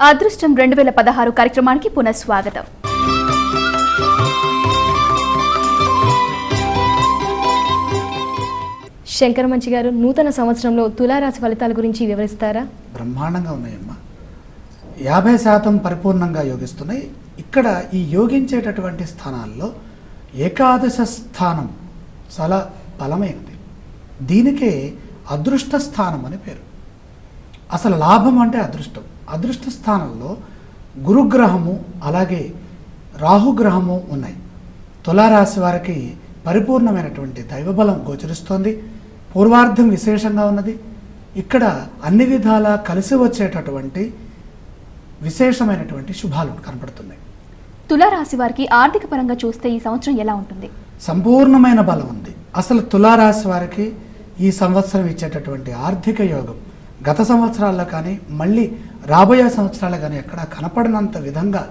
అదృష్టం 2016 కార్యక్రమానికి పునఃస్వాగతం. శంకర మంచి గారు, నూతన సంవత్సరంలో తులారాశి ఫలితాల గురించి వివరిస్తారా? బ్రహ్మాండంగా ఉన్నాయమ్మా. 50% పరిపూర్ణంగా యోగిస్తున్నాయి. ఇక్కడ ఈ యోగించేటటువంటి స్థానాల్లో ఏకాదశ స్థానం చాలా బలమైనది. దీనికే అదృష్ట స్థానం అని పేరు. అసలు లాభం అంటే అదృష్టం. అదృష్ట స్థానంలో గురుగ్రహము అలాగే రాహుగ్రహము ఉన్నాయి. తులారాశి వారికి పరిపూర్ణమైనటువంటి దైవబలం గోచరిస్తోంది. పూర్వార్ధం విశేషంగా ఉన్నది. ఇక్కడ అన్ని విధాలా కలిసి వచ్చేటటువంటి విశేషమైనటువంటి శుభాలు కనపడుతున్నాయి. తులారాశి వారికి ఆర్థిక పరంగా చూస్తే ఈ సంవత్సరం ఎలా ఉంటుంది? సంపూర్ణమైన బలం ఉంది. అసలు తులారాశి వారికి ఈ సంవత్సరం ఇచ్చేటటువంటి ఆర్థిక యోగం గత సంవత్సరాల్లో కానీ మళ్ళీ రాబోయే సంవత్సరాలు కానీ ఎక్కడా కనపడినంత విధంగా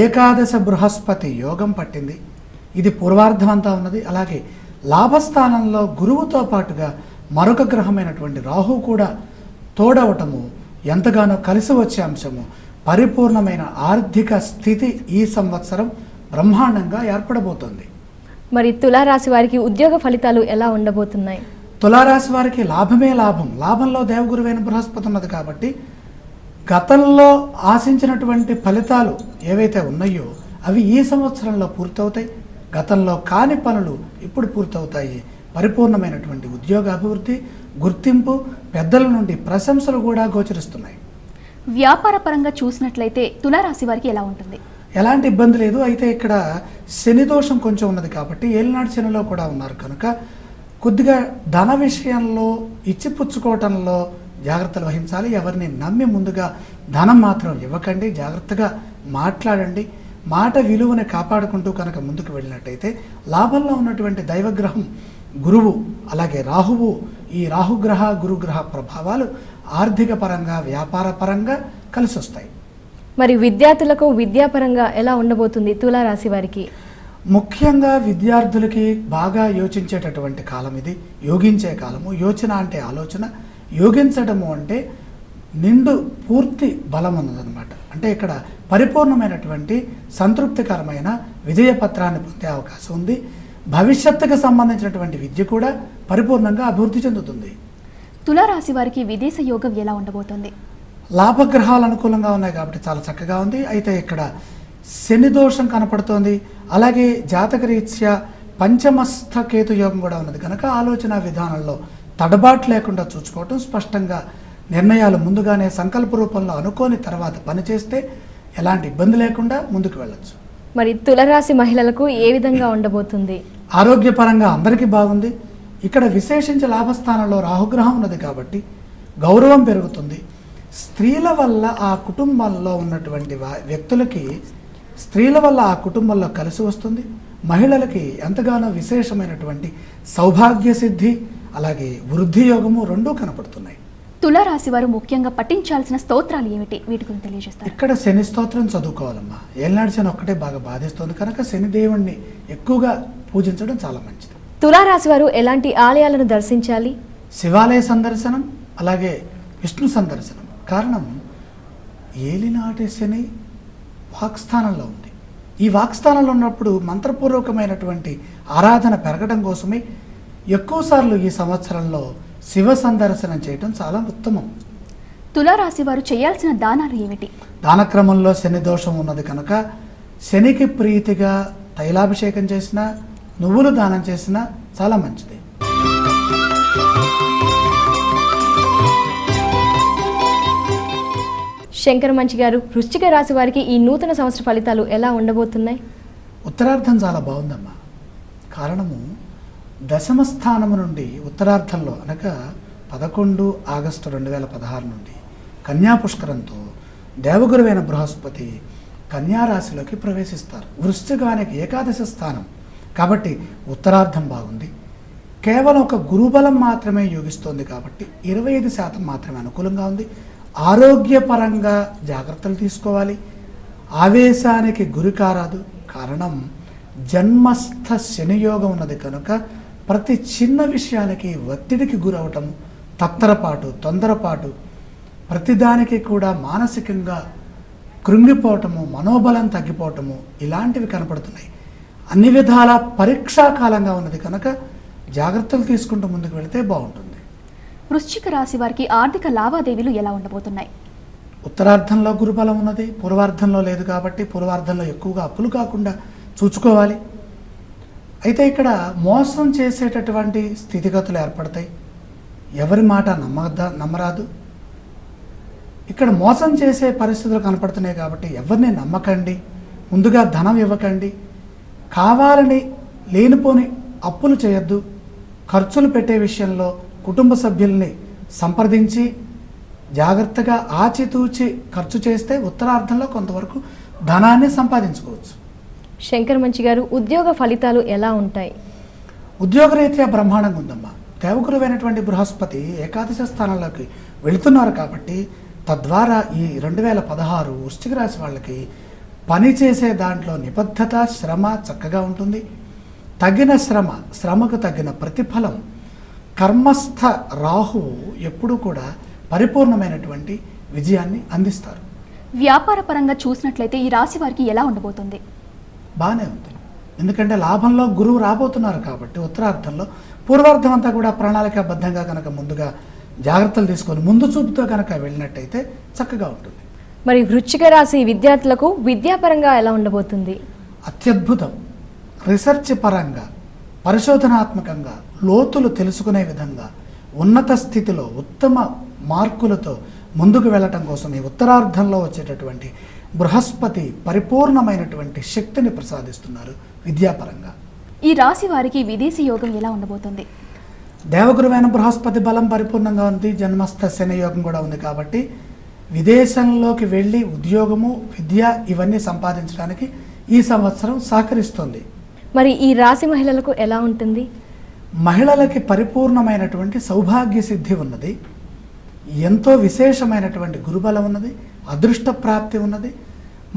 ఏకాదశ బృహస్పతి యోగం పట్టింది. ఇది పూర్వార్ధం అంతా ఉన్నది. అలాగే లాభస్థానంలో గురువుతో పాటుగా మరొక గ్రహమైనటువంటి రాహు కూడా తోడవటము ఎంతగానో కలిసి వచ్చే అంశము. పరిపూర్ణమైన ఆర్థిక స్థితి ఈ సంవత్సరం బ్రహ్మాండంగా ఏర్పడబోతోంది. మరి తులారాశి వారికి ఉద్యోగ ఫలితాలు ఎలా ఉండబోతున్నాయి? తులారాశి వారికి లాభమే లాభం. లాభంలో దేవగురువైన బృహస్పతి ఉన్నది కాబట్టి గతంలో ఆశించినటువంటి ఫలితాలు ఏవైతే ఉన్నాయో అవి ఈ సంవత్సరంలో పూర్తవుతాయి. గతంలో కాని పనులు ఇప్పుడు పూర్తవుతాయి. పరిపూర్ణమైనటువంటి ఉద్యోగ అభివృద్ధి, గుర్తింపు, పెద్దల నుండి ప్రశంసలు కూడా గోచరిస్తున్నాయి. వ్యాపార పరంగా చూసినట్లయితే తులారాశి వారికి ఎలా ఉంటుంది? ఎలాంటి ఇబ్బంది లేదు. అయితే ఇక్కడ శని దోషం కొంచెం ఉన్నది కాబట్టి ఏలినాడు శనిలో కూడా ఉన్నారు కనుక కొద్దిగా ధన విషయంలో ఇచ్చిపుచ్చుకోవటంలో జాగ్రత్తలు వహించాలి. ఎవరిని నమ్మి ముందుగా ధనం మాత్రం ఇవ్వకండి. జాగ్రత్తగా మాట్లాడండి. మాట విలువని కాపాడుకుంటూ కనుక ముందుకు వెళ్ళినట్టయితే లాభంలో ఉన్నటువంటి దైవగ్రహం గురువు అలాగే రాహువు, ఈ రాహుగ్రహ గురుగ్రహ ప్రభావాలు ఆర్థిక పరంగా వ్యాపార పరంగా కలిసి వస్తాయి. మరి విద్యార్థులకు విద్యాపరంగా ఎలా ఉండబోతుంది తులారాశి వారికి? ముఖ్యంగా విద్యార్థులకి బాగా యోచించేటటువంటి కాలం ఇది. యోగించే కాలము. యోచన అంటే ఆలోచన, యోగించడము అంటే నిండు పూర్తి బలం ఉన్నదన్నమాట. అంటే ఇక్కడ పరిపూర్ణమైనటువంటి సంతృప్తికరమైన విజయపత్రాన్ని పొందే అవకాశం ఉంది. భవిష్యత్తుకు సంబంధించినటువంటి విద్య కూడా పరిపూర్ణంగా అభివృద్ధి చెందుతుంది. తులారాశి వారికి విదేశ యోగం ఎలా ఉండబోతుంది? లాభగ్రహాలు అనుకూలంగా ఉన్నాయి కాబట్టి చాలా చక్కగా ఉంది. అయితే ఇక్కడ శని దోషం కనపడుతోంది. అలాగే జాతక రీత్యా పంచమస్థ కేతు యోగం కూడా ఉన్నది కనుక ఆలోచన విధానంలో తడబాటు లేకుండా చూసుకోవటం, స్పష్టంగా నిర్ణయాలు ముందుగానే సంకల్ప రూపంలో అనుకోని తర్వాత పనిచేస్తే ఎలాంటి ఇబ్బంది లేకుండా ముందుకు వెళ్ళచ్చు. మరి తులారాశి మహిళలకు ఏ విధంగా ఉండబోతుంది? ఆరోగ్యపరంగా అందరికీ బాగుంది. ఇక్కడ విశేషించి లాభస్థానంలో రాహుగ్రహం ఉన్నది కాబట్టి గౌరవం పెరుగుతుంది. స్త్రీల వల్ల ఆ కుటుంబంలో ఉన్నటువంటి వ్యక్తులకి స్త్రీల వల్ల ఆ కుటుంబంలో కలిసి వస్తుంది. మహిళలకి ఎంతగానో విశేషమైనటువంటి సౌభాగ్య సిద్ధి అలాగే వృద్ధి యోగము రెండూ కనపడుతున్నాయి. తులారాశి వారు ముఖ్యంగా పఠించాల్సిన స్తోత్రాలు ఏమిటి? వీటి గురించి తెలియజేస్తారు. ఇక్కడ శని స్తోత్రం చదువుకోవాలమ్మా. ఏలినాడు శని ఒక్కటే బాగా బాధిస్తుంది కనుక శని దేవుణ్ణి ఎక్కువగా పూజించడం చాలా మంచిది. తులారాశి వారు ఎలాంటి ఆలయాలను దర్శించాలి? శివాలయ సందర్శనం అలాగే విష్ణు సందర్శనం. కారణం ఏలినాటి శని వాక్స్థానంలో ఉంది. ఈ వాక్స్థానంలో ఉన్నప్పుడు మంత్రపూర్వకమైనటువంటి ఆరాధన పెరగడం కోసమే ఎక్కువసార్లు ఈ సంవత్సరంలో శివ సందర్శనం చేయడం చాలా ఉత్తమం. తులారాశి వారు చేయాల్సిన దానాలు ఏమిటి? దానక్రమంలో శని దోషం ఉన్నది కనుక శనికి ప్రీతిగా తైలాభిషేకం చేసినా, నువ్వులు దానం చేసినా చాలా మంచిది. శంకర మంచి గారు, వృశ్చిక రాశి వారికి ఈ నూతన సంవత్సర ఫలితాలు ఎలా ఉండబోతున్నాయి? ఉత్తరార్థం చాలా బాగుందమ్మా. కారణము దశమ స్థానము నుండి ఉత్తరార్థంలో అనగా 11 ఆగస్టు 2016 నుండి కన్యా పుష్కరంతో దేవగురువైన బృహస్పతి కన్యారాశిలోకి ప్రవేశిస్తారు. వృశ్చికానికి ఏకాదశ స్థానం కాబట్టి ఉత్తరార్థం బాగుంది. కేవలం ఒక గురుబలం మాత్రమే యోగిస్తోంది కాబట్టి 25% మాత్రమే అనుకూలంగా ఉంది. ఆరోగ్యపరంగా జాగ్రత్తలు తీసుకోవాలి. ఆవేశానికి గురి కారాదు. కారణం జన్మస్థ శనియోగం ఉన్నది కనుక ప్రతి చిన్న విషయానికి ఒత్తిడికి గురవటము, తత్తరపాటు, తొందరపాటు, ప్రతిదానికి కూడా మానసికంగా కృంగిపోవటము, మనోబలం తగ్గిపోవటము ఇలాంటివి కనపడుతున్నాయి. అన్ని విధాల పరీక్షాకాలంగా ఉన్నది కనుక జాగ్రత్తలు తీసుకుంటూ ముందుకు వెళితే బాగుంటుంది. వృశ్చిక రాశి వారికి ఆర్థిక లావాదేవీలు ఎలా ఉండబోతున్నాయి? ఉత్తరార్ధంలో గురుబలం ఉన్నది, పూర్వార్ధంలో లేదు కాబట్టి పూర్వార్ధంలో ఎక్కువగా అప్పులు కాకుండా చూసుకోవాలి. అయితే ఇక్కడ మోసం చేసేటటువంటి స్థితిగతులు ఏర్పడతాయి. ఎవరి మాట నమ్మరాదు. ఇక్కడ మోసం చేసే పరిస్థితులు కనపడుతున్నాయి కాబట్టి ఎవరిని నమ్మకండి, ముందుగా ధనం ఇవ్వకండి, కావాలని లేనిపోని అప్పులు చేయొద్దు. ఖర్చులు పెట్టే విషయంలో కుటుంబ సభ్యుల్ని సంప్రదించి జాగ్రత్తగా ఆచితూచి ఖర్చు చేస్తే ఉత్తరార్ధంలో కొంతవరకు ధనాన్ని సంపాదించుకోవచ్చు. శంకర్ మంచి గారు, ఉద్యోగ ఫలితాలు ఎలా ఉంటాయి? ఉద్యోగరీత్యా బ్రహ్మాండంగా ఉందమ్మా. దేవగురువైనటువంటి బృహస్పతి ఏకాదశ స్థానంలోకి వెళుతున్నారు కాబట్టి తద్వారా ఈ 2016 వృశ్చిక రాశి వాళ్ళకి పని చేసే దాంట్లో నిబద్ధత, శ్రమ చక్కగా ఉంటుంది. తగిన శ్రమకు తగిన ప్రతిఫలం. కర్మస్థ రాహువు ఎప్పుడూ కూడా పరిపూర్ణమైనటువంటి విజయాన్ని అందిస్తారు. వ్యాపార పరంగా చూసినట్లయితే ఈ రాశి వారికి ఎలా ఉండబోతుంది? బాగానే ఉంది. ఎందుకంటే లాభంలో గురువు రాబోతున్నారు కాబట్టి ఉత్తరార్ధంలో, పూర్వార్ధం అంతా కూడా ప్రణాళికాబద్ధంగా కనుక ముందుగా జాగ్రత్తలు తీసుకొని ముందు చూపుతో కనుక వెళ్ళినట్టయితే చక్కగా ఉంటుంది. మరి వృశ్చిక రాశి విద్యార్థులకు విద్యాపరంగా ఎలా ఉండబోతుంది? అత్యద్భుతం. రీసెర్చ్ పరంగా, పరిశోధనాత్మకంగా లోతులు తెలుసుకునే విధంగా ఉన్నత స్థితిలో ఉత్తమ మార్కులతో ముందుకు వెళ్ళటం కోసం ఈ ఉత్తరార్ధంలో వచ్చేటటువంటి బృహస్పతి పరిపూర్ణమైనటువంటి శక్తిని ప్రసాదిస్తున్నారు విద్యాపరంగా. ఈ రాశి వారికి విదేశీ యోగం ఎలా ఉండబోతుంది? దేవగురువైన బృహస్పతి బలం పరిపూర్ణంగా ఉంది, జన్మస్థ శని యోగం కూడా ఉంది కాబట్టి విదేశంలోకి వెళ్ళి ఉద్యోగము, విద్య ఇవన్నీ సంపాదించడానికి ఈ సంవత్సరం సహకరిస్తుంది. మరి ఈ రాశి మహిళలకు ఎలా ఉంటుంది? మహిళలకి పరిపూర్ణమైనటువంటి సౌభాగ్య సిద్ధి ఉన్నది, ఎంతో విశేషమైనటువంటి గురుబలం ఉన్నది, అదృష్ట ప్రాప్తి ఉన్నది.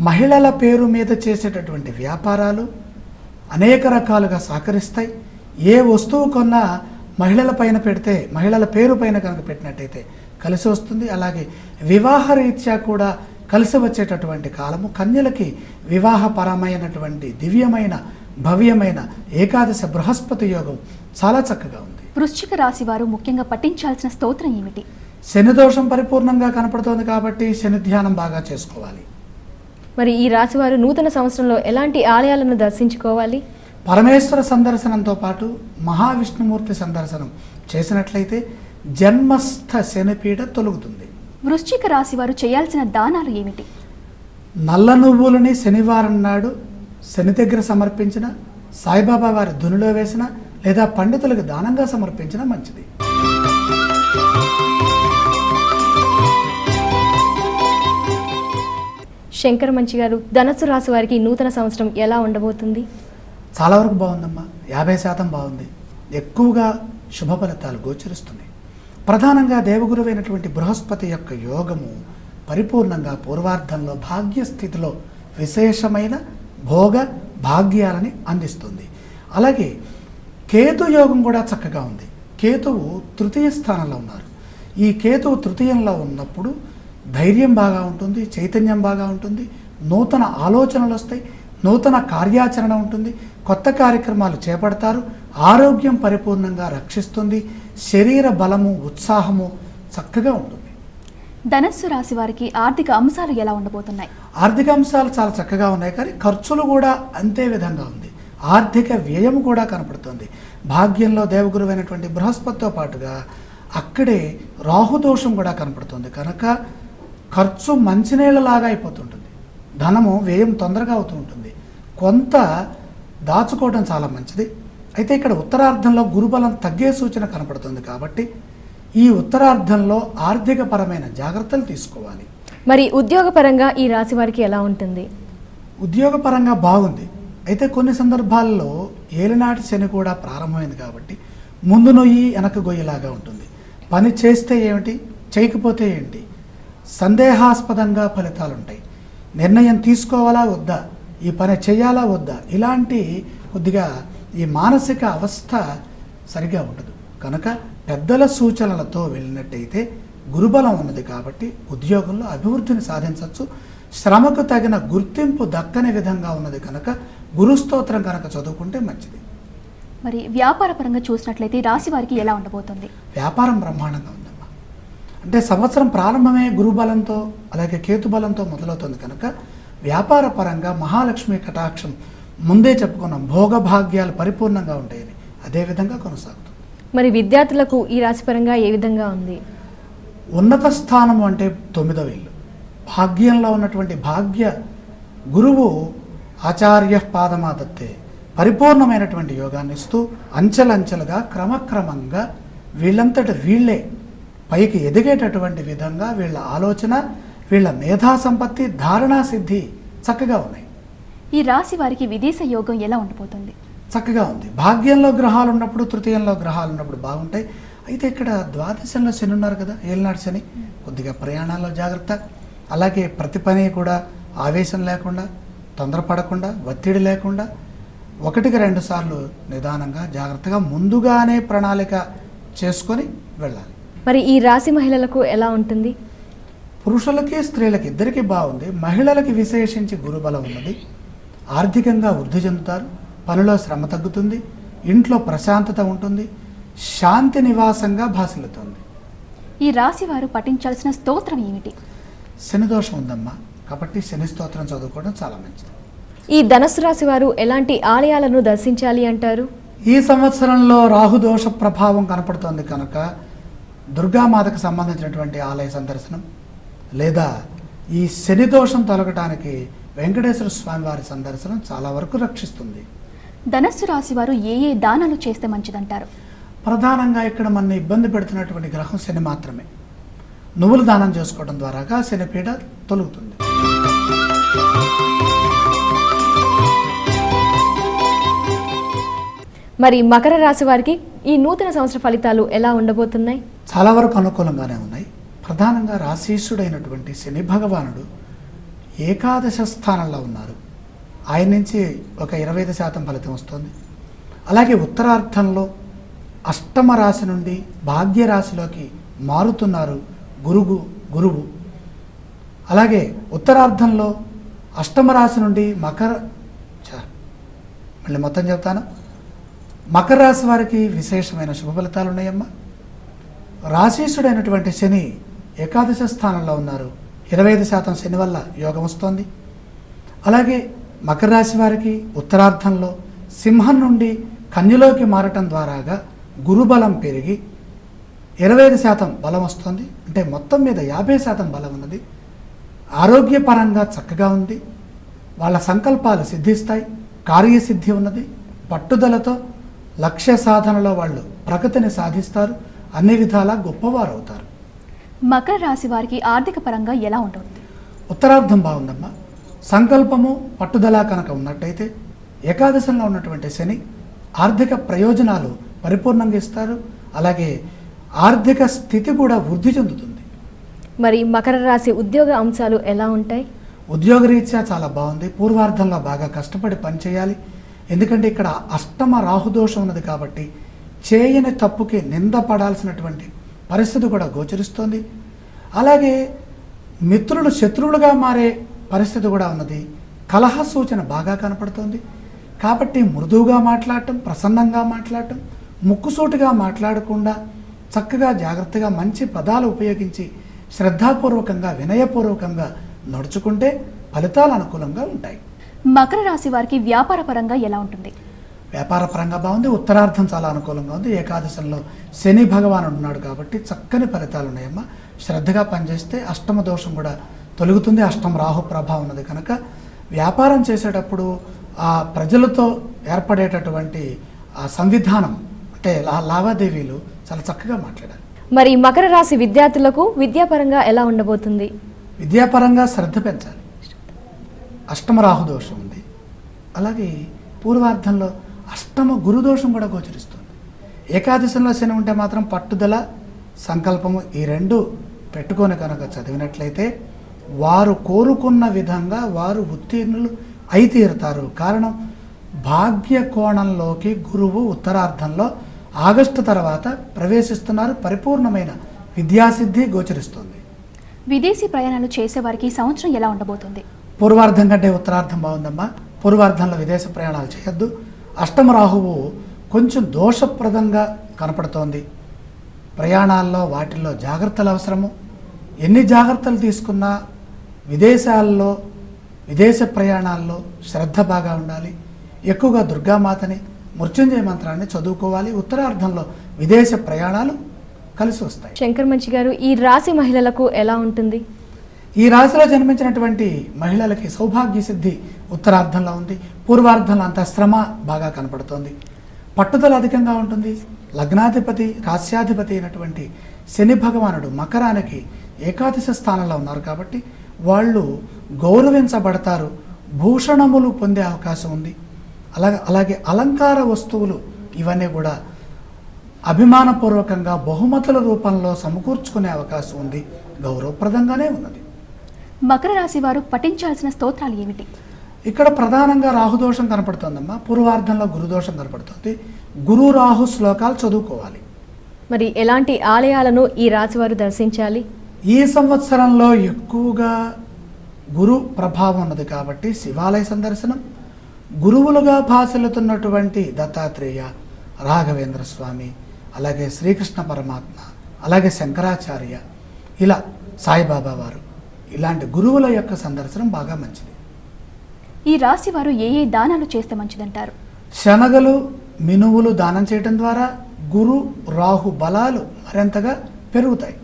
మహిళల పేరు మీద చేసేటటువంటి వ్యాపారాలు అనేక రకాలుగా సహకరిస్తాయి. ఏ వస్తువు కొన్నా మహిళల పైన పెడితే, మహిళల పేరు పైన కనుక పెట్టినట్టయితే కలిసి వస్తుంది. అలాగే వివాహ రీత్యా కూడా కలిసి వచ్చేటటువంటి కాలము. కన్యలకి వివాహపరమైనటువంటి దివ్యమైన భవ్యమైన ఏకాదశ బృహస్పతి యోగం చాలా చక్కగా ఉంది. వృశ్చిక రాశి వారు ముఖ్యంగా పఠించాల్సిన స్తోత్రం ఏమిటి? శని దోషం పరిపూర్ణంగా కనపడుతోంది కాబట్టి శని ధ్యానం బాగా చేసుకోవాలి. మరి ఈ రాశి వారు నూతన సంవత్సరంలో ఎలాంటి ఆలయాలను దర్శించుకోవాలి? పరమేశ్వర సందర్శనంతో పాటు మహావిష్ణుమూర్తి సందర్శనం చేసినట్లయితే జన్మస్థ శనిపీడ తొలగుతుంది. వృశ్చిక రాశి వారు చేయాల్సిన దానాలు ఏమిటి? నల్ల నువ్వులని శనివారం నాడు శని దగ్గర సమర్పించిన, సాయిబాబా వారి ధునిలో వేసిన లేదా పండితులకు దానంగా సమర్పించిన మంచిది. శంకర్ మంచి గారు, ధనస్సు రాశి వారికి నూతన సంవత్సరం ఎలా ఉండబోతుంది? చాలా వరకు బాగుందమ్మా. 50% బాగుంది. ఎక్కువగా శుభ ఫలితాలు గోచరిస్తున్నాయి. ప్రధానంగా దేవగురువైనటువంటి బృహస్పతి యొక్క యోగము పరిపూర్ణంగా పూర్వార్ధంలో భాగ్యస్థితిలో విశేషమైన భోగ భాగ్యాలని అందిస్తుంది. అలాగే కేతు యోగం కూడా చక్కగా ఉంది. కేతువు తృతీయ స్థానంలో ఉన్నారు. ఈ కేతువు తృతీయంలో ఉన్నప్పుడు ధైర్యం బాగా ఉంటుంది, చైతన్యం బాగా ఉంటుంది, నూతన ఆలోచనలు వస్తాయి, నూతన కార్యాచరణ ఉంటుంది, కొత్త కార్యక్రమాలు చేపడతారు, ఆరోగ్యం పరిపూర్ణంగా రక్షిస్తుంది, శరీర బలము, ఉత్సాహము చక్కగా ఉంటుంది. ధనస్సు రాశి వారికి ఆర్థిక అంశాలు ఎలా ఉండబోతున్నాయి? ఆర్థిక అంశాలు చాలా చక్కగా ఉన్నాయి, కానీ ఖర్చులు కూడా అంతే విధంగా ఉంది. ఆర్థిక వ్యయం కూడా కనపడుతుంది. భాగ్యంలో దేవగురువైనటువంటి బృహస్పతితో పాటుగా అక్కడే రాహుదోషం కూడా కనపడుతుంది కనుక ఖర్చు మంచినీళ్ళలాగా అయిపోతుంటుంది. ధనము వ్యయం తొందరగా అవుతూ ఉంటుంది. కొంత దాచుకోవడం చాలా మంచిది. అయితే ఇక్కడ ఉత్తరార్ధంలో గురుబలం తగ్గే సూచన కనపడుతుంది కాబట్టి ఈ ఉత్తరార్ధంలో ఆర్థిక పరమైన జాగ్రత్తలు తీసుకోవాలి. మరి ఉద్యోగపరంగా ఈ రాశి వారికి ఎలా ఉంటుంది? ఉద్యోగపరంగా బాగుంది. అయితే కొన్ని సందర్భాల్లో ఏలినాటి శని కూడా ప్రారంభమైంది కాబట్టి ముందు నొయ్యి వెనక గొయ్యిలాగా ఉంటుంది. పని చేస్తే ఏమిటి, చేయకపోతే ఏంటి, సందేహాస్పదంగా ఫలితాలు ఉంటాయి. నిర్ణయం తీసుకోవాలా వద్దా, ఈ పని చేయాలా వద్దా, ఇలాంటి కొద్దిగా ఈ మానసిక అవస్థ సరిగా ఉండదు కనుక పెద్దల సూచనలతో వెళ్ళినట్టయితే గురుబలం ఉన్నది కాబట్టి ఉద్యోగంలో అభివృద్ధిని సాధించవచ్చు. శ్రమకు తగిన గుర్తింపు దక్కని విధంగా ఉన్నది కనుక గురుస్తోత్రం కనుక చదువుకుంటే మంచిది. మరి వ్యాపార పరంగా చూసినట్లయితే రాశి వారికి ఎలా ఉండబోతుంది? వ్యాపారం బ్రహ్మాండంగా ఉందమ్మా. అంటే సంవత్సరం ప్రారంభమే గురుబలంతో అలాగే కేతుబలంతో మొదలవుతుంది కనుక వ్యాపార పరంగా మహాలక్ష్మి కటాక్షం ముందే చెప్పుకున్నాం, భోగభాగ్యాలు పరిపూర్ణంగా ఉంటాయని, అదేవిధంగా కొనసాగుతుంది. మరి విద్యార్థులకు ఈ రాశిపరంగా ఏ విధంగా ఉంది? ఉన్నత స్థానము అంటే 9వ ఇల్లు, భాగ్యంలో ఉన్నటువంటి భాగ్య గురువు ఆచార్య పాదమాదత్తే పరిపూర్ణమైనటువంటి యోగాన్ని ఇస్తూ అంచెలంచెలుగా క్రమక్రమంగా వీళ్ళంతట వీళ్ళే పైకి ఎదిగేటటువంటి విధంగా వీళ్ళ ఆలోచన, వీళ్ళ మేధా సంపత్తి, ధారణా సిద్ధి చక్కగా ఉన్నాయి. ఈ రాశి వారికి విదేశ యోగం ఎలా ఉండబోతుంది? చక్కగా ఉంది. భాగ్యంలో గ్రహాలు ఉన్నప్పుడు, తృతీయంలో గ్రహాలు ఉన్నప్పుడు బాగుంటాయి. అయితే ఇక్కడ ద్వాదశంలో శని ఉన్నారు కదా, ఏలినాడు శని, కొద్దిగా ప్రయాణాల్లో జాగ్రత్త. అలాగే ప్రతి పని కూడా ఆవేశం లేకుండా, తొందరపడకుండా, ఒత్తిడి లేకుండా 1-2 సార్లు నిదానంగా జాగ్రత్తగా ముందుగానే ప్రణాళిక చేసుకొని వెళ్ళాలి. మరి ఈ రాశి మహిళలకు ఎలా ఉంటుంది? పురుషులకి స్త్రీలకి ఇద్దరికీ బాగుంది. మహిళలకి విశేషించి గురుబలం ఉన్నది. ఆర్థికంగా వృద్ధి చెందుతారు, పనిలో శ్రమ తగ్గుతుంది, ఇంట్లో ప్రశాంతత ఉంటుంది, శాంతి నివాసంగా భాసిల్లుతుంది. ఈ రాశి వారు పఠించాల్సిన స్తోత్రం ఏమిటి? శని దోషం ఉందమ్మా, కాబట్టి శని స్తోత్రం చదువుకోవడం చాలా మంచిది. ఈ ధనుస్సు రాశి వారు ఎలాంటి ఆలయాలను దర్శించాలి అంటారు? ఈ సంవత్సరంలో రాహుదోష ప్రభావం కనపడుతోంది కనుక దుర్గామాతకు సంబంధించినటువంటి ఆలయ సందర్శనం, లేదా ఈ శని దోషం తొలగటానికి వెంకటేశ్వర స్వామి వారి సందర్శనం చాలా వరకు రక్షిస్తుంది. ధనస్సు రాశి వారు ఏ ఏ దానాలు చేస్తే మంచిదంటారు? ప్రధానంగా ఇక్కడ మన ఇబ్బంది పెడుతున్నటువంటి గ్రహం శని మాత్రమే. నువ్వులు దానం చేసుకోవడం ద్వారాగా శని పీడ తొలుగుతుంది. మరి మకర రాశి వారికి ఈ నూతన సంవత్సర ఫలితాలు ఎలా ఉండబోతున్నాయి? చాలా వరకు అనుకూలంగానే ఉన్నాయి. ప్రధానంగా రాశీశుడైనటువంటి శని భగవానుడు ఏకాదశ స్థానంలో ఉన్నారు. ఆయన నుంచి ఒక 25% ఫలితం వస్తుంది. అలాగే ఉత్తరార్థంలో అష్టమ రాశి నుండి భాగ్య రాశిలోకి మారుతున్నారు గురువు. అలాగే ఉత్తరార్థంలో అష్టమ రాశి నుండి మళ్ళీ మొత్తం చెప్తాను. మకర రాశి వారికి విశేషమైన శుభ ఫలితాలు ఉన్నాయమ్మా. రాశీశుడైనటువంటి శని ఏకాదశ స్థానంలో ఉన్నారు. 25% శని వల్ల యోగం వస్తోంది. అలాగే మకర రాశి వారికి ఉత్తరార్థంలో సింహం నుండి కన్యలోకి మారటం ద్వారాగా గురుబలం పెరిగి 25% బలం వస్తుంది. అంటే మొత్తం మీద 50% బలం ఉన్నది. ఆరోగ్యపరంగా చక్కగా ఉంది. వాళ్ళ సంకల్పాలు సిద్ధిస్తాయి. కార్యసిద్ధి ఉన్నది. పట్టుదలతో లక్ష్య సాధనలో వాళ్ళు ప్రగతిని సాధిస్తారు. అన్ని విధాలా గొప్పవారు అవుతారు. మకర రాశి వారికి ఆర్థిక పరంగా ఎలా ఉంటుంది? ఉత్తరార్థం బాగుందమ్మా. సంకల్పము, పట్టుదల కనుక ఉన్నట్టయితే ఏకాదశంలో ఉన్నటువంటి శని ఆర్థిక ప్రయోజనాలు పరిపూర్ణంగా ఇస్తారు. అలాగే ఆర్థిక స్థితి కూడా వృద్ధి చెందుతుంది. మరి మకర రాశి ఉద్యోగ అంశాలు ఎలా ఉంటాయి? ఉద్యోగరీత్యా చాలా బాగుంది. పూర్వార్థంలో బాగా కష్టపడి పనిచేయాలి. ఎందుకంటే ఇక్కడ అష్టమ రాహుదోషం ఉన్నది కాబట్టి చేయని తప్పుకి నింద పడాల్సినటువంటి పరిస్థితి కూడా గోచరిస్తోంది. అలాగే మిత్రులు శత్రువులుగా మారే పరిస్థితి కూడా ఉన్నది. కలహ సూచన బాగా కనపడుతోంది. కాబట్టి మృదువుగా మాట్లాడటం, ప్రసన్నంగా మాట్లాడటం, ముక్కుసూటిగా మాట్లాడకుండా చక్కగా జాగ్రత్తగా మంచి పదాలు ఉపయోగించి శ్రద్ధాపూర్వకంగా వినయపూర్వకంగా నడుచుకుంటే ఫలితాలు అనుకూలంగా ఉంటాయి. మకర రాశి వారికి వ్యాపార పరంగా ఎలా ఉంటుంది? వ్యాపార పరంగా బాగుంది. ఉత్తరార్థం చాలా అనుకూలంగా ఉంది. ఏకాదశంలో శని భగవానుడు ఉన్నాడు కాబట్టి చక్కని ఫలితాలు ఉన్నాయమ్మా. శ్రద్ధగా పనిచేస్తే అష్టమ దోషం కూడా తొలుగుతుంది. అష్టమ రాహు ప్రభావం ఉన్నది కనుక వ్యాపారం చేసేటప్పుడు ఆ ప్రజలతో ఏర్పడేటటువంటి ఆ సంవిధానం అంటే లావాదేవీలు చాలా చక్కగా మాట్లాడాలి. మరి మకర రాశి విద్యార్థులకు విద్యాపరంగా ఎలా ఉండబోతుంది? విద్యాపరంగా శ్రద్ధ పెంచాలి. అష్టమ రాహుదోషం ఉంది. అలాగే పూర్వార్థంలో అష్టమ గురుదోషం కూడా గోచరిస్తుంది. ఏకాదశంలో శని ఉంటే మాత్రం పట్టుదల, సంకల్పము ఈ రెండు పెట్టుకొని కనుక చదివినట్లయితే వారు కోరుకున్న విధంగా వారు ఉత్తీర్ణులు అయి తీరుతారు. కారణం భాగ్య కోణంలోకి గురువు ఉత్తరార్థంలో ఆగస్టు తర్వాత ప్రవేశిస్తున్నారు. పరిపూర్ణమైన విద్యాసిద్ధి గోచరిస్తుంది. విదేశీ ప్రయాణాలు చేసేవారికి ఈ సంవత్సరం ఎలా ఉండబోతుంది? పూర్వార్ధం కంటే ఉత్తరార్ధం బాగుందమ్మా. పూర్వార్ధంలో విదేశ ప్రయాణాలు చేయొద్దు. అష్టమ రాహువు కొంచెం దోషప్రదంగా కనపడుతోంది. ప్రయాణాల్లో వాటిల్లో జాగ్రత్తలు అవసరము. ఎన్ని జాగ్రత్తలు తీసుకున్నా విదేశాల్లో విదేశ ప్రయాణాల్లో శ్రద్ధ బాగా ఉండాలి. ఎక్కువగా దుర్గామాతని మృత్యుంజయ మంత్రాన్ని చదువుకోవాలి. ఉత్తరార్ధంలో విదేశ ప్రయాణాలు కలిసి వస్తాయి. శంకర్ మంచి గారు, ఈ రాశి మహిళలకు ఎలా ఉంటుంది? ఈ రాశిలో జన్మించినటువంటి మహిళలకి సౌభాగ్య సిద్ధి ఉత్తరార్ధంలో ఉంది. పూర్వార్ధంలో అంత శ్రమ బాగా కనపడుతోంది. పట్టుదల అధికంగా ఉంటుంది. లగ్నాధిపతి రాస్యాధిపతి అయినటువంటి శని భగవానుడు మకరానికి ఏకాదశ స్థానంలో ఉన్నారు కాబట్టి వాళ్ళు గౌరవించబడతారు. భూషణములు పొందే అవకాశం ఉంది. అలాగే అలంకార వస్తువులు ఇవన్నీ కూడా అభిమానపూర్వకంగా బహుమతుల రూపంలో సమకూర్చుకునే అవకాశం ఉంది. గౌరవప్రదంగానే ఉన్నది. మకర రాశి వారు పఠించాల్సిన స్తోత్రాలు ఏమిటి? ఇక్కడ ప్రధానంగా రాహుదోషం కనపడుతోందమ్మా. పూర్వార్ధంలో గురుదోషం కనపడుతుంది. గురు రాహు శ్లోకాలు చదువుకోవాలి. మరి ఎలాంటి ఆలయాలను ఈ రాశి వారు దర్శించాలి? ఈ సంవత్సరంలో ఎక్కువగా గురు ప్రభావం ఉన్నది కాబట్టి శివాలయ సందర్శనం, గురువులుగా భాషలుతున్నటువంటి దత్తాత్రేయ, రాఘవేంద్ర స్వామి, అలాగే శ్రీకృష్ణ పరమాత్మ, అలాగే శంకరాచార్య, ఇలా సాయిబాబా వారు, ఇలాంటి గురువుల యొక్క సందర్శనం బాగా మంచిది. ఈ రాశి వారు ఏ ఏ దానాలు చేస్తే మంచిదంటారు? శనగలు, మినువులు దానం చేయడం ద్వారా గురు రాహు బలాలు మరింతగా పెరుగుతాయి.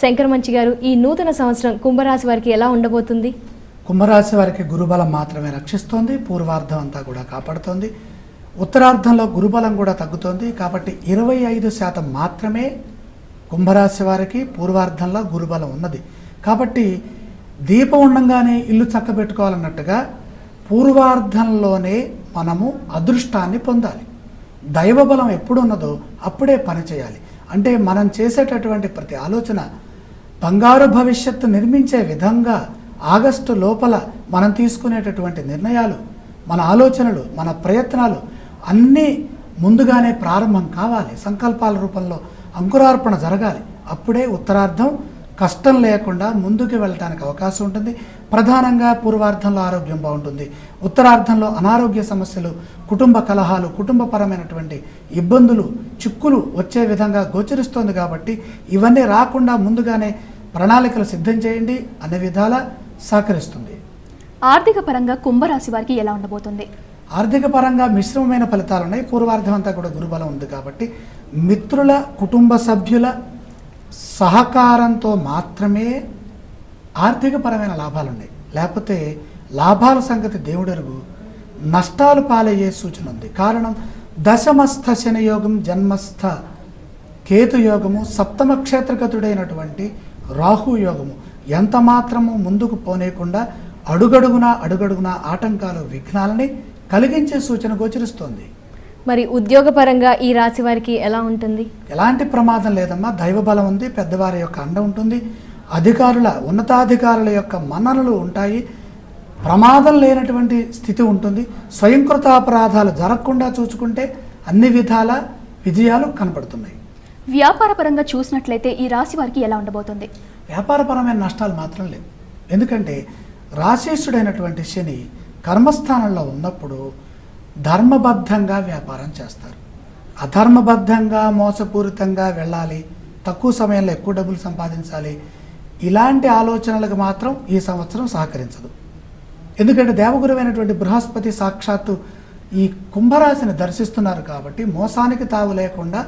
శంకర్ మంచి గారు, ఈ నూతన సంవత్సరం కుంభరాశి వారికి ఎలా ఉండబోతుంది? కుంభరాశి వారికి గురుబలం మాత్రమే రక్షిస్తోంది. పూర్వార్ధం అంతా కూడా కాపాడుతోంది. ఉత్తరార్ధంలో గురుబలం కూడా తగ్గుతోంది కాబట్టి 25% మాత్రమే కుంభరాశి వారికి పూర్వార్ధంలో గురుబలం ఉన్నది. కాబట్టి దీపం ఉండంగానే ఇల్లు చక్కబెట్టుకోవాలన్నట్టుగా పూర్వార్ధంలోనే మనము అదృష్టాన్ని పొందాలి. దైవబలం ఎప్పుడు ఉన్నదో అప్పుడే పని చేయాలి. అంటే మనం చేసేటటువంటి ప్రతి ఆలోచన బంగారు భవిష్యత్తు నిర్మించే విధంగా ఆగస్టు లోపల మనం తీసుకునేటటువంటి నిర్ణయాలు, మన ఆలోచనలు, మన ప్రయత్నాలు అన్నీ ముందుగానే ప్రారంభం కావాలి. సంకల్పాల రూపంలో అంకురార్పణ జరగాలి. అప్పుడే ఉత్తరార్ధం కష్టం లేకుండా ముందుకు వెళ్ళడానికి అవకాశం ఉంటుంది. ప్రధానంగా పూర్వార్ధంలో ఆరోగ్యం బాగుంటుంది. ఉత్తరార్ధంలో అనారోగ్య సమస్యలు, కుటుంబ కలహాలు, కుటుంబపరమైనటువంటి ఇబ్బందులు, చిక్కులు వచ్చే విధంగా గోచరిస్తోంది. కాబట్టి ఇవన్నీ రాకుండా ముందుగానే ప్రణాళికలు సిద్ధం చేయండి. అన్ని విధాల సహకరిస్తుంది. ఆర్థిక పరంగా కుంభరాశి వారికి ఎలా ఉండబోతుంది? ఆర్థిక పరంగా మిశ్రమమైన ఫలితాలు ఉన్నాయి. పూర్వార్ధం అంతా కూడా గురుబలం ఉంది కాబట్టి మిత్రుల, కుటుంబ సభ్యుల సహకారంతో మాత్రమే ఆర్థిక పరమైన లాభాలు ఉన్నాయి. లేకపోతే లాభాల సంగతి దేవుడెరుగు, నష్టాలు పాలయ్యే సూచన ఉంది. కారణం దశమస్థ శనియోగం, జన్మస్థ కేతుయోగము, సప్తమ క్షేత్రగతుడైనటువంటి రాహుయోగము ఎంత మాత్రము ముందుకు పోనేకుండా అడుగడుగునా ఆటంకాలు, విఘ్నాలని కలిగించే సూచన గోచరిస్తోంది. మరి ఉద్యోగపరంగా ఈ రాశి వారికి ఎలా ఉంటుంది? ఎలాంటి ప్రమాదం లేదమ్మా. దైవ బలం ఉంది. పెద్దవారి యొక్క అండ ఉంటుంది. అధికారుల, ఉన్నతాధికారుల యొక్క మన్ననలు ఉంటాయి. ప్రమాదం లేనటువంటి స్థితి ఉంటుంది. స్వయంకృత అపరాధాలు జరగకుండా చూసుకుంటే అన్ని విధాల విజయాలు కనపడుతున్నాయి. వ్యాపార పరంగా చూసినట్లయితే ఈ రాశి వారికి ఎలా ఉండబోతుంది? వ్యాపారపరమైన నష్టాలు మాత్రం లేవు. ఎందుకంటే రాశేషుడైనటువంటి శని కర్మస్థానంలో ఉన్నప్పుడు ధర్మబద్ధంగా వ్యాపారం చేస్తారు. అధర్మబద్ధంగా, మోసపూరితంగా వెళ్ళాలి, తక్కువ సమయంలో ఎక్కువ డబ్బులు సంపాదించాలి, ఇలాంటి ఆలోచనలకు మాత్రం ఈ సంవత్సరం సహకరించదు. ఎందుకంటే దేవగురువైనటువంటి బృహస్పతి సాక్షాత్తు ఈ కుంభరాశిని దర్శిస్తున్నారు కాబట్టి మోసానికి తావు లేకుండా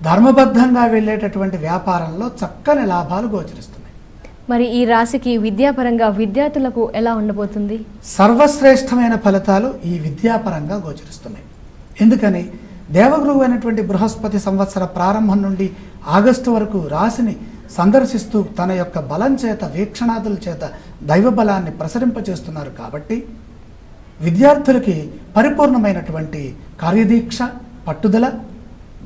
ధర్మబద్ధంగా వెళ్ళేటటువంటి వ్యాపారంలో చక్కని లాభాలు గోచరిస్తున్నాయి. మరి ఈ రాశికి విద్యాపరంగా విద్యార్థులకు ఎలా ఉండబోతుంది? సర్వశ్రేష్టమైన ఫలితాలు ఈ విద్యాపరంగా గోచరిస్తున్నాయి. ఎందుకని దేవగురువు అయినటువంటి బృహస్పతి సంవత్సర ప్రారంభం నుండి ఆగస్టు వరకు రాశిని సందర్శిస్తూ తన యొక్క బలం చేత, వీక్షణాదుల చేత దైవ బలాన్ని ప్రసరింపచేస్తున్నారు. కాబట్టి విద్యార్థులకి పరిపూర్ణమైనటువంటి కార్యదీక్ష, పట్టుదల,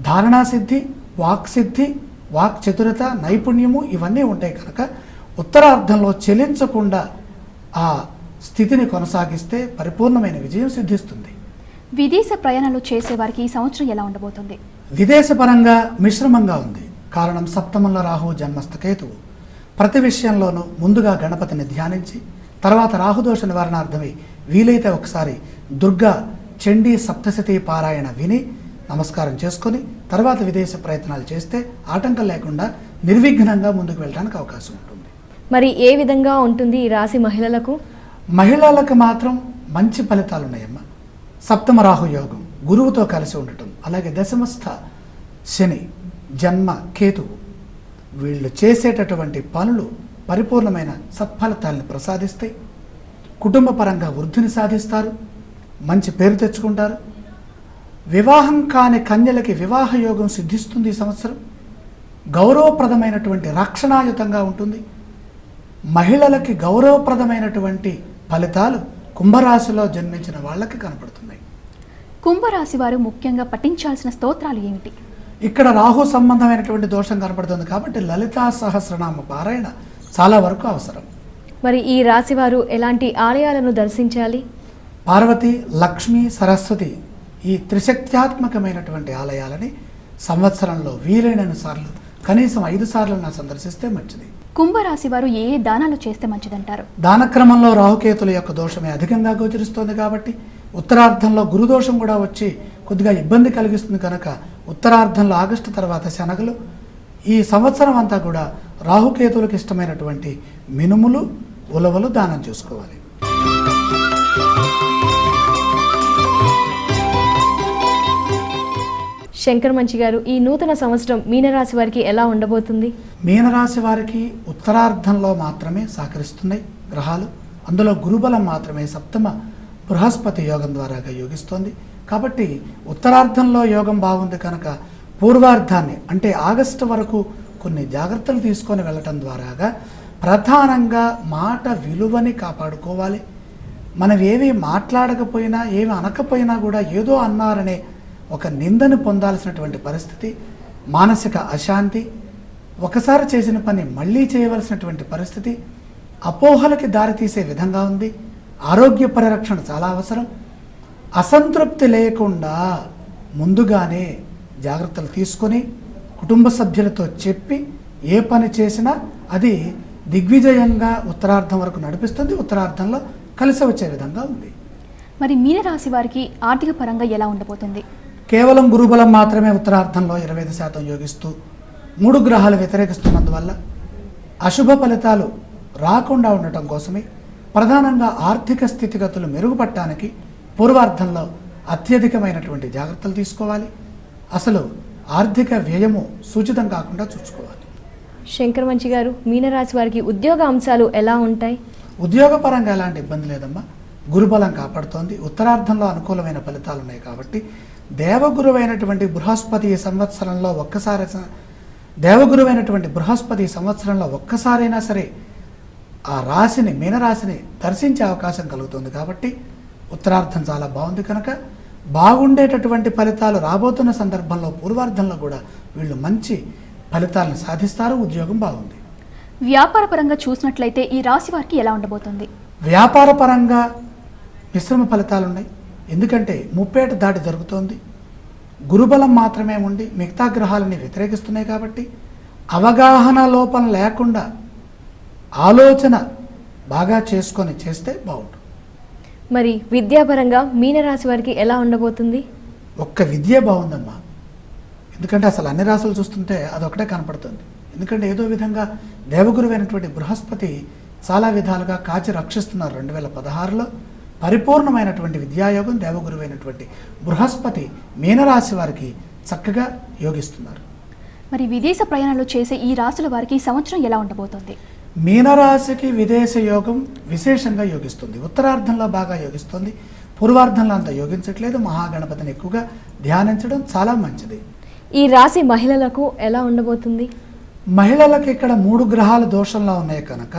ధారణాసిద్ధి, వాక్సిద్ధి, వాక్ చతురత, నైపుణ్యము ఇవన్నీ ఉంటాయి. కనుక ఉత్తరార్ధంలో చెలించకుండా ఆ స్థితిని కొనసాగిస్తే పరిపూర్ణమైన విజయం సిద్ధిస్తుంది. విదేశ ప్రయాణాలు చేసే వారికి ఈ సంవత్సరం ఎలా ఉండబోతుంది? విదేశపరంగా మిశ్రమంగా ఉంది. కారణం సప్తమంలో రాహు, జన్మస్థ కేతువు. ప్రతి విషయంలోనూ ముందుగా గణపతిని ధ్యానించి తర్వాత రాహుదోష నివారణార్థమై వీలైతే ఒకసారి దుర్గా చండీ సప్తశతి పారాయణ విని నమస్కారం చేసుకొని తర్వాత విదేశ ప్రయత్నాలు చేస్తే ఆటంకం లేకుండా నిర్విఘ్నంగా ముందుకు వెళ్ళడానికి అవకాశం ఉంటుంది. మరి ఏ విధంగా ఉంటుంది ఈ రాశి మహిళలకు? మహిళలకు మాత్రం మంచి ఫలితాలు ఉన్నాయమ్మా. సప్తమ రాహు యోగం, గురువుతో కలిసి ఉండటం, అలాగే దశమస్థ శని, జన్మ కేతువు, వీళ్ళు చేసేటటువంటి పనులు పరిపూర్ణమైన సత్ఫలితాలను ప్రసాదిస్తాయి. కుటుంబ పరంగా వృద్ధిని సాధిస్తారు, మంచి పేరు తెచ్చుకుంటారు. వివాహం కాని కన్యలకి వివాహ యోగం సిద్ధిస్తుంది. ఈ సంవత్సరం గౌరవప్రదమైనటువంటి రక్షణాయుతంగా ఉంటుంది. మహిళలకి గౌరవప్రదమైనటువంటి ఫలితాలు కుంభరాశిలో జన్మించిన వాళ్ళకి కనపడుతున్నాయి. కుంభరాశి వారు ముఖ్యంగా పఠించాల్సిన స్తోత్రాలు ఏమిటి? ఇక్కడ రాహు సంబంధమైనటువంటి దోషం కనపడుతుంది కాబట్టి లలితా సహస్రనామ పారాయణ చాలా వరకు అవసరం. మరి ఈ రాశి వారు ఎలాంటి ఆలయాలను దర్శించాలి? పార్వతి, లక్ష్మి, సరస్వతి ఈ త్రిశక్త్యాత్మకమైనటువంటి ఆలయాలని సంవత్సరంలో వీలైనన్ని సార్లు కనీసం 5 సార్లు సందర్శిస్తే మంచిది. కుంభరాశి వారు ఏ దానాలు చేస్తే మంచిదంటారు? దానక్రమంలో రాహుకేతుల యొక్క దోషమే అధికంగా గోచరిస్తోంది కాబట్టి ఉత్తరార్ధంలో గురుదోషం కూడా వచ్చి కొద్దిగా ఇబ్బంది కలిగిస్తుంది కనుక ఉత్తరార్ధంలో ఆగస్టు తర్వాత శనగలు, ఈ సంవత్సరం అంతా కూడా రాహుకేతులకు ఇష్టమైనటువంటి మినుములు, ఉలవలు దానం చేసుకోవాలి. శంకర్ మంచి గారు, ఈ నూతన సంవత్సరం మీనరాశి వారికి ఎలా ఉండబోతుంది? మీనరాశి వారికి ఉత్తరార్ధంలో మాత్రమే సహకరిస్తున్నాయి గ్రహాలు. అందులో గురుబలం మాత్రమే సప్తమ బృహస్పతి యోగం ద్వారాగా యోగిస్తోంది. కాబట్టి ఉత్తరార్ధంలో యోగం బాగుంది కనుక పూర్వార్ధాన్ని అంటే ఆగస్టు వరకు కొన్ని జాగ్రత్తలు తీసుకొని వెళ్ళటం ద్వారాగా ప్రధానంగా మాట విలువని కాపాడుకోవాలి. మనం ఏవి మాట్లాడకపోయినా ఏమి అనకపోయినా కూడా ఏదో అన్నారనే ఒక నిందను పొందాల్సినటువంటి పరిస్థితి, మానసిక అశాంతి, ఒకసారి చేసిన పని మళ్ళీ చేయవలసినటువంటి పరిస్థితి, అపోహలకి దారితీసే విధంగా ఉంది. ఆరోగ్య పరిరక్షణ చాలా అవసరం. అసంతృప్తి లేకుండా ముందుగానే జాగ్రత్తలు తీసుకొని కుటుంబ సభ్యులతో చెప్పి ఏ పని చేసినా అది దిగ్విజయంగా ఉత్తరార్ధం వరకు నడిపిస్తుంది. ఉత్తరార్ధంలో కలిసి వచ్చే విధంగా ఉంది. మరి మీనరాశి వారికి ఆర్థిక పరంగా ఎలా ఉండబోతుంది? కేవలం గురుబలం మాత్రమే ఉత్తరార్ధంలో 25% యోగిస్తూ 3 గ్రహాలు వ్యతిరేకిస్తున్నందువల్ల అశుభ ఫలితాలు రాకుండా ఉండటం కోసమే ప్రధానంగా ఆర్థిక స్థితిగతులు మెరుగుపడటానికి పూర్వార్ధంలో అత్యధికమైనటువంటి జాగ్రత్తలు తీసుకోవాలి. అసలు ఆర్థిక వ్యయము సూచితం కాకుండా చూసుకోవాలి. శంకర్ మంచి గారు, మీనరాశి వారికి ఉద్యోగ అంశాలు ఎలా ఉంటాయి? ఉద్యోగపరంగా ఎలాంటి ఇబ్బంది లేదమ్మా. గురుబలం కాపాడుతోంది. ఉత్తరార్ధంలో అనుకూలమైన ఫలితాలు ఉన్నాయి కాబట్టి దేవగురువైనటువంటి బృహస్పతి ఈ సంవత్సరంలో ఒక్కసారైనా సరే ఆ రాశిని, మీనరాశిని దర్శించే అవకాశం కలుగుతుంది. కాబట్టి ఉత్తరార్ధం చాలా బాగుంది కనుక బాగుండేటటువంటి ఫలితాలు రాబోతున్న సందర్భంలో పూర్వార్ధంలో కూడా వీళ్ళు మంచి ఫలితాలను సాధిస్తారు. ఉద్యోగం బాగుంది. వ్యాపార పరంగా చూసినట్లయితే ఈ రాశి వారికి ఎలా ఉండబోతుంది? వ్యాపార పరంగా మిశ్రమ ఫలితాలు ఉన్నాయి. ఎందుకంటే ముప్పేట దాడి జరుగుతోంది. గురుబలం మాత్రమే ఉండి మిగతా గ్రహాలని వ్యతిరేకిస్తున్నాయి కాబట్టి అవగాహన లోపం లేకుండా ఆలోచన బాగా చేసుకొని చేస్తే బాగుంటుంది. మరి విద్యాపరంగా మీనరాశి వారికి ఎలా ఉండబోతుంది? ఒక్క విద్య బాగుందమ్మా. ఎందుకంటే అసలు అన్ని రాశులు చూస్తుంటే అదొకటే కనపడుతుంది. ఎందుకంటే ఏదో విధంగా దేవగురువైనటువంటి బృహస్పతి చాలా విధాలుగా కాచి రక్షిస్తున్నారు. 2016లో పరిపూర్ణమైనటువంటి విద్యాయోగం దేవగురువైనటువంటి బృహస్పతి మీనరాశి వారికి చక్కగా యోగిస్తున్నారు. మరి విదేశ ప్రయాణాలు చేసే ఈ రాశుల వారికి ఈ సంవత్సరం ఎలా ఉండబోతుంది? మీనరాశికి విదేశ యోగం విశేషంగా యోగిస్తుంది. ఉత్తరార్ధంలో బాగా యోగిస్తుంది. పూర్వార్ధంలో అంత యోగించట్లేదు. మహాగణపతిని ఎక్కువగా ధ్యానించడం చాలా మంచిది. ఈ రాశి మహిళలకు ఎలా ఉండబోతుంది? మహిళలకు ఇక్కడ 3 గ్రహాలు దోషంలో ఉన్నాయి కనుక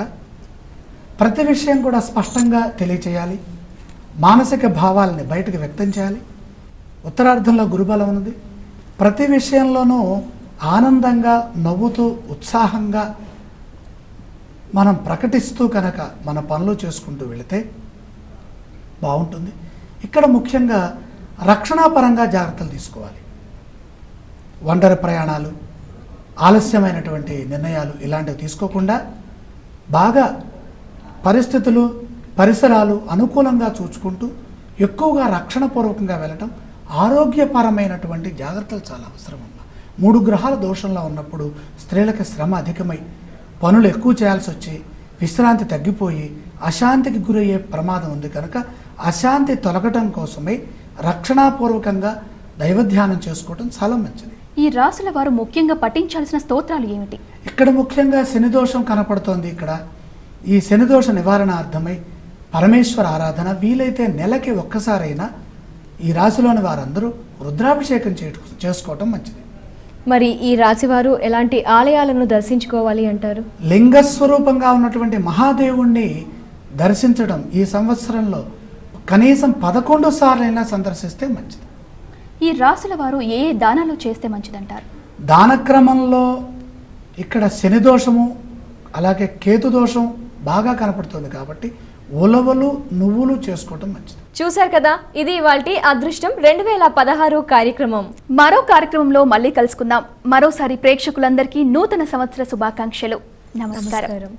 ప్రతి విషయం కూడా స్పష్టంగా తెలియచేయాలి. మానసిక భావాలని బయటకు వ్యక్తం చేయాలి. ఉత్తరార్ధంలో గురుబలం ఉన్నది. ప్రతి విషయంలోనూ ఆనందంగా, నవ్వుతూ, ఉత్సాహంగా మనం ప్రకటిస్తూ కనుక మన పనులు చేసుకుంటూ వెళితే బాగుంటుంది. ఇక్కడ ముఖ్యంగా రక్షణాపరంగా జాగ్రత్తలు తీసుకోవాలి. ఒంటరి ప్రయాణాలు, ఆలస్యమైనటువంటి నిర్ణయాలు ఇలాంటివి తీసుకోకుండా బాగా పరిస్థితులు, పరిసరాలు అనుకూలంగా చూసుకుంటూ ఎక్కువగా రక్షణపూర్వకంగా వెళ్ళటం, ఆరోగ్యపరమైనటువంటి జాగ్రత్తలు చాలా అవసరం అమ్మా. 3 గ్రహాల దోషంలో ఉన్నప్పుడు స్త్రీలకు శ్రమ అధికమై పనులు ఎక్కువ చేయాల్సి వచ్చి విశ్రాంతి తగ్గిపోయి అశాంతికి గురయ్యే ప్రమాదం ఉంది కనుక అశాంతి తొలగటం కోసమే రక్షణాపూర్వకంగా దైవధ్యానం చేసుకోవటం చాలా మంచిది. ఈ రాశుల వారు ముఖ్యంగా పఠించాల్సిన స్తోత్రాలు ఏమిటి? ఇక్కడ ముఖ్యంగా శని దోషం కనపడుతోంది. ఇక్కడ ఈ శని దోష నివారణార్థమై పరమేశ్వర ఆరాధన, వీలైతే నెలకి ఒక్కసారైనా ఈ రాశిలోని వారందరూ రుద్రాభిషేకం చేసుకోవటం మంచిది. మరి ఈ రాశివారు ఎలాంటి ఆలయాలను దర్శించుకోవాలి అంటారు? లింగస్వరూపంగా ఉన్నటువంటి మహాదేవుణ్ణి దర్శించడం ఈ సంవత్సరంలో కనీసం 11 సార్లైనా సందర్శిస్తే మంచిది. ఈ రాశుల వారు ఏ ఏ దానాలు చేస్తే మంచిదంటారు? దానక్రమంలో ఇక్కడ శని దోషము అలాగే కేతు దోషం బాగా కనపడుతుంది కాబట్టి ఉలవలు, నువ్వులు చేసుకోవటం మంచిది. చూశారు కదా, ఇది ఇవాల్టి అదృష్టం 2016 కార్యక్రమం. మరో కార్యక్రమంలో మళ్ళీ కలుసుకుందాం. మరోసారి ప్రేక్షకులందరికీ నూతన సంవత్సర శుభాకాంక్షలు. నమస్కారం.